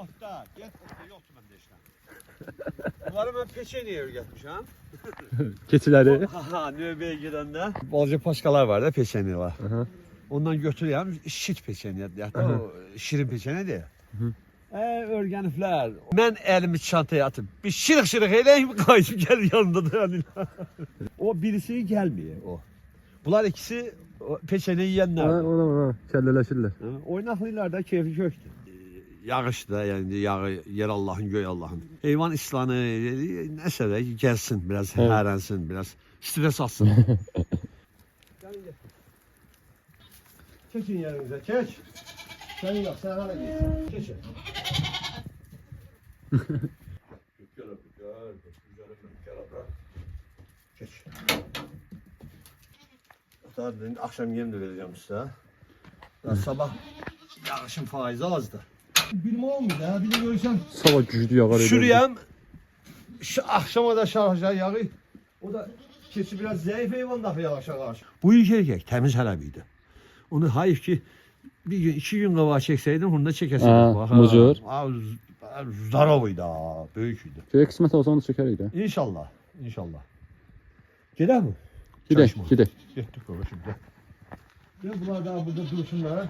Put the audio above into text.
Otda, get otda yoktu məndə işləm. Bunları mən peçenyeye öyrətmişəm. Keçiləri. Ha, növbəyə gedəndə balaca paşkalar var da peçenyeler. Ondan götürürəm, şit peçenye, hətta o şirin peçenye deyil. Örgəniblər. Mən əlimi çantaya atıp bir şırıq eləyim, qayıtıb gəlir yanında dayanırlar. O birisi gəlmir o. Bunlar ikisi peçenye yiyənlər. Ona kəllələşirlər. Oynaqlılar da keyfi kökdür. Yağış da yani yağı yer Allah'ın göy Allah'ın. Heyvan islanı nəsə də gəlsin biraz hərənsin biraz stres alsın. Keçin yerinizə keç. Sen yok sen hala gitsin. Keçin. Geç. Zaten akşam yem de vereceğim size. Daha sabah yağışın faizi azdır. Bilmem olmuyor ya, bir de görürsen. Sabah güclü yağar. Şurayam, şu akşama da şarja yağı. O da keçi biraz zayıf heyvan da yağışa karşı. Bu ilk erkek temiz helabiydi. Onu hayır ki bir gün, 2 gün qavağa çəksəydin, onu da çəkəsəydin. Mucur. Zdarovuydu ha, böyükydü. Şöyle kısmet olsa onu çeker idi. İnşallah, inşallah. Gedək mi? Gidək, gidək. Getdik baba şimdi. Gel bunlar daha burada dursunlar.